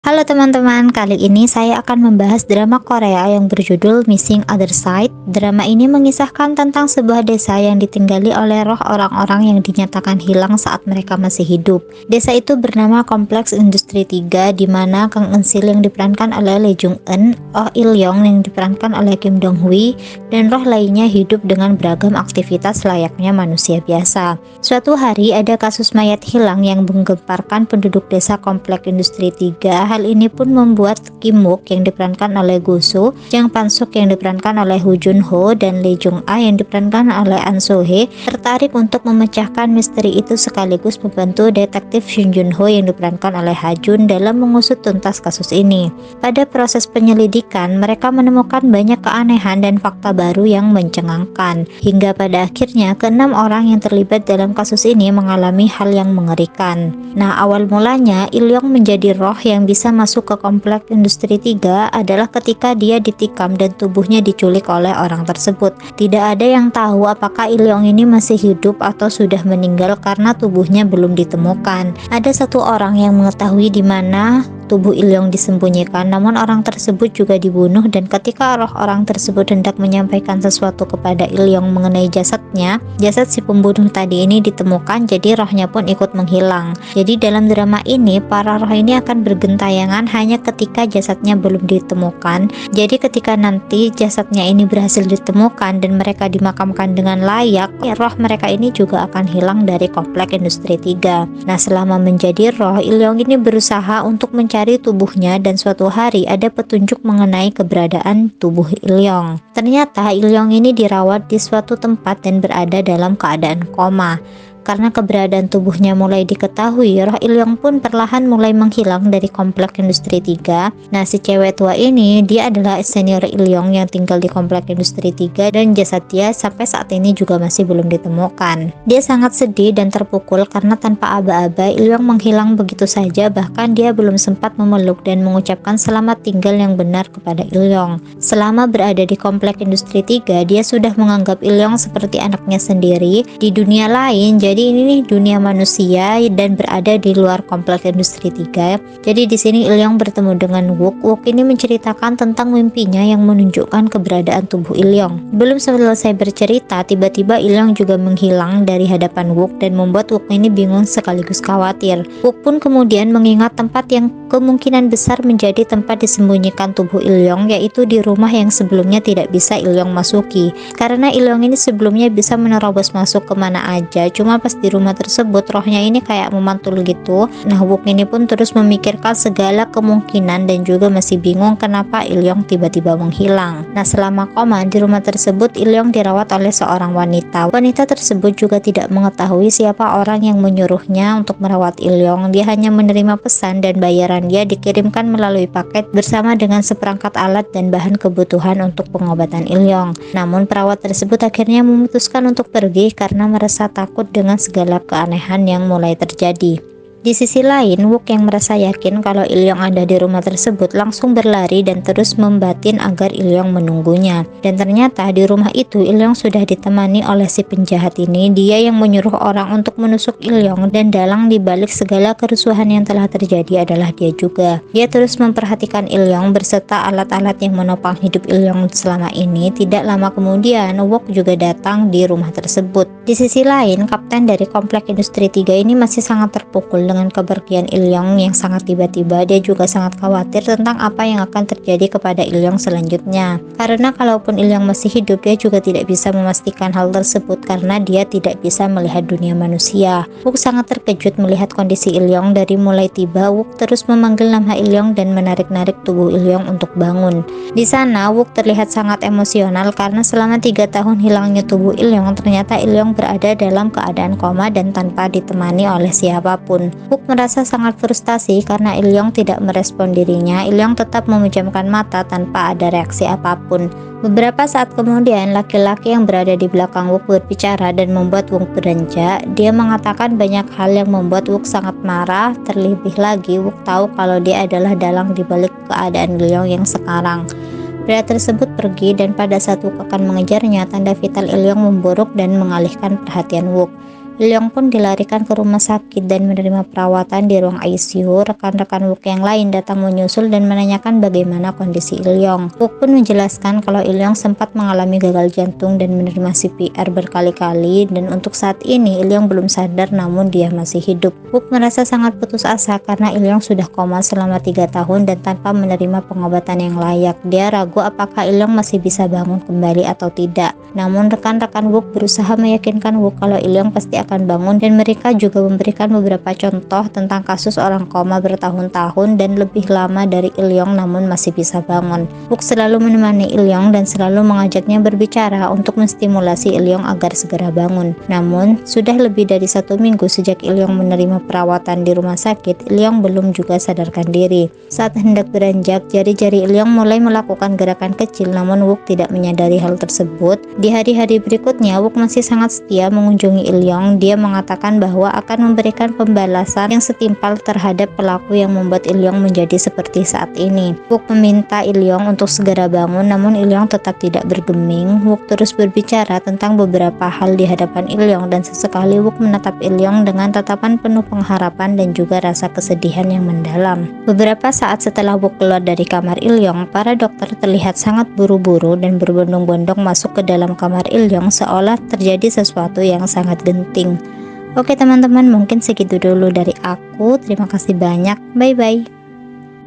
Halo teman-teman, kali ini saya akan membahas drama Korea yang berjudul Missing Other Side. Drama ini mengisahkan tentang sebuah desa yang ditinggali oleh roh orang-orang yang dinyatakan hilang saat mereka masih hidup. Desa itu bernama Kompleks Industri 3, di mana Kang Eun-sil yang diperankan oleh Lee Jung-eun, Oh Il-yong yang diperankan oleh Kim Dong-hui, dan roh lainnya hidup dengan beragam aktivitas layaknya manusia biasa. Suatu hari ada kasus mayat hilang yang menggemparkan penduduk desa Kompleks Industri 3. Hal ini pun membuat Kim Wook yang diperankan oleh Go Soo, Jang Pan-suk yang diperankan oleh Hu Jun-ho, dan Lee Jung-ah yang diperankan oleh An So-hye tertarik untuk memecahkan misteri itu sekaligus membantu detektif Shin Jun-ho yang diperankan oleh Ha Jun dalam mengusut tuntas kasus ini. Pada proses penyelidikan, mereka menemukan banyak keanehan dan fakta baru yang mencengangkan. Hingga pada akhirnya, keenam orang yang terlibat dalam kasus ini mengalami hal yang mengerikan. Nah, awal mulanya Il-yong menjadi roh yang bisa masuk ke Kompleks Industri 3 adalah ketika dia ditikam dan tubuhnya diculik oleh orang tersebut. Tidak ada yang tahu apakah Il-yong ini masih hidup atau sudah meninggal karena tubuhnya belum ditemukan. Ada satu orang yang mengetahui di mana tubuh Il-yong disembunyikan, namun orang tersebut juga dibunuh, dan ketika roh orang tersebut hendak menyampaikan sesuatu kepada Il-yong mengenai jasadnya, jasad si pembunuh tadi ini ditemukan, jadi rohnya pun ikut menghilang. Jadi dalam drama ini, para roh ini akan bergentayangan hanya ketika jasadnya belum ditemukan. Jadi ketika nanti jasadnya ini berhasil ditemukan dan mereka dimakamkan dengan layak, roh mereka ini juga akan hilang dari Kompleks Industri 3. Nah, selama menjadi roh, Il-yong ini berusaha untuk mencari tubuhnya, dan suatu hari ada petunjuk mengenai keberadaan tubuh Il-yong. Ternyata Il-yong ini dirawat di suatu tempat dan berada dalam keadaan koma. Karena keberadaan tubuhnya mulai diketahui, roh Il-yong pun perlahan mulai menghilang dari Kompleks Industri 3. Nah, si cewek tua ini, dia adalah senior Il-yong yang tinggal di Kompleks Industri 3, dan jasad dia sampai saat ini juga masih belum ditemukan. Dia sangat sedih dan terpukul karena tanpa aba-aba Il-yong menghilang begitu saja, bahkan dia belum sempat memeluk dan mengucapkan selamat tinggal yang benar kepada Il-yong. Selama berada di Kompleks Industri 3, dia sudah menganggap Il-yong seperti anaknya sendiri. Di dunia lain, jadi ini dunia manusia dan berada di luar Kompleks Industri 3. Jadi di sini Il-yong bertemu dengan Wook. Wook ini menceritakan tentang mimpinya yang menunjukkan keberadaan tubuh Il-yong. Belum selesai bercerita, tiba-tiba Il-yong juga menghilang dari hadapan Wook dan membuat Wook ini bingung sekaligus khawatir. Wook pun kemudian mengingat tempat yang kemungkinan besar menjadi tempat disembunyikan tubuh Il-yong, yaitu di rumah yang sebelumnya tidak bisa Il-yong masuki. Karena Il-yong ini sebelumnya bisa menerobos masuk kemana aja, cuma pas di rumah tersebut rohnya ini kayak memantul gitu. Nah, Wook ini pun terus memikirkan segala kemungkinan dan juga masih bingung kenapa Il-yong tiba-tiba menghilang. Nah, selama koma di rumah tersebut, Il-yong dirawat oleh seorang wanita. Wanita tersebut juga tidak mengetahui siapa orang yang menyuruhnya untuk merawat Il-yong. Dia hanya menerima pesan dan bayaran dia dikirimkan melalui paket bersama dengan seperangkat alat dan bahan kebutuhan untuk pengobatan Il-yong. Namun perawat tersebut akhirnya memutuskan untuk pergi karena merasa takut dengan segala keanehan yang mulai terjadi. Di sisi lain, Wook yang merasa yakin kalau Il-yong ada di rumah tersebut langsung berlari dan terus membatin agar Il-yong menunggunya. Dan ternyata di rumah itu Il-yong sudah ditemani oleh si penjahat ini. Dia yang menyuruh orang untuk menusuk Il-yong, dan dalang dibalik segala kerusuhan yang telah terjadi adalah dia juga. Dia terus memperhatikan Il-yong berserta alat-alat yang menopang hidup Il-yong selama ini. Tidak lama kemudian, Wook juga datang di rumah tersebut. Di sisi lain, kapten dari Kompleks Industri 3 ini masih sangat terpukul dengan kepergian Il-yong yang sangat tiba-tiba. Dia juga sangat khawatir tentang apa yang akan terjadi kepada Il-yong selanjutnya. Karena kalaupun Il-yong masih hidup, dia juga tidak bisa memastikan hal tersebut karena dia tidak bisa melihat dunia manusia. Wook sangat terkejut melihat kondisi Il-yong. Dari mulai tiba, Wook terus memanggil nama Il-yong dan menarik-narik tubuh Il-yong untuk bangun. Di sana, Wook terlihat sangat emosional karena selama 3 tahun hilangnya tubuh Il-yong, ternyata Il-yong berada dalam keadaan koma dan tanpa ditemani oleh siapapun. Wook merasa sangat frustasi karena Il-yong tidak merespon dirinya. Il-yong tetap memejamkan mata tanpa ada reaksi apapun. Beberapa saat kemudian, laki-laki yang berada di belakang Wook berbicara dan membuat Wook beranjak. Dia mengatakan banyak hal yang membuat Wook sangat marah. Terlebih lagi, Wook tahu kalau dia adalah dalang dibalik keadaan Il-yong yang sekarang. Pria tersebut pergi, dan pada saat Wook akan mengejarnya, tanda vital Il-yong memburuk dan mengalihkan perhatian Wook. Ilyong pun dilarikan ke rumah sakit dan menerima perawatan di ruang ICU. Rekan-rekan Wook yang lain datang menyusul dan menanyakan bagaimana kondisi Ilyong. Wook pun menjelaskan kalau Ilyong sempat mengalami gagal jantung dan menerima CPR berkali-kali, dan untuk saat ini Ilyong belum sadar namun dia masih hidup. Wook merasa sangat putus asa karena Ilyong sudah koma selama 3 tahun dan tanpa menerima pengobatan yang layak. Dia ragu apakah Ilyong masih bisa bangun kembali atau tidak. Namun rekan-rekan Wook berusaha meyakinkan Wook kalau Ilyong pasti akan bangun, dan mereka juga memberikan beberapa contoh tentang kasus orang koma bertahun-tahun dan lebih lama dari Ilyong namun masih bisa bangun. Wook selalu menemani Ilyong dan selalu mengajaknya berbicara untuk menstimulasi Ilyong agar segera bangun. Namun sudah lebih dari 1 minggu sejak Ilyong menerima perawatan di rumah sakit, Ilyong belum juga sadarkan diri. Saat hendak beranjak, jari-jari Ilyong mulai melakukan gerakan kecil, namun Wook tidak menyadari hal tersebut. Di hari-hari berikutnya, Wook masih sangat setia mengunjungi Ilyong. Dia mengatakan bahwa akan memberikan pembalasan yang setimpal terhadap pelaku yang membuat Ilyong menjadi seperti saat ini. Wook meminta Ilyong untuk segera bangun, namun Ilyong tetap tidak bergeming. Wook terus berbicara tentang beberapa hal di hadapan Ilyong, dan sesekali Wook menatap Ilyong dengan tatapan penuh pengharapan dan juga rasa kesedihan yang mendalam. Beberapa saat setelah Wook keluar dari kamar Ilyong, para dokter terlihat sangat buru-buru dan berbondong-bondong masuk ke dalam kamar Ilyong seolah terjadi sesuatu yang sangat genting. Oke teman-teman, mungkin segitu dulu dari aku. Terima kasih banyak. Bye-bye.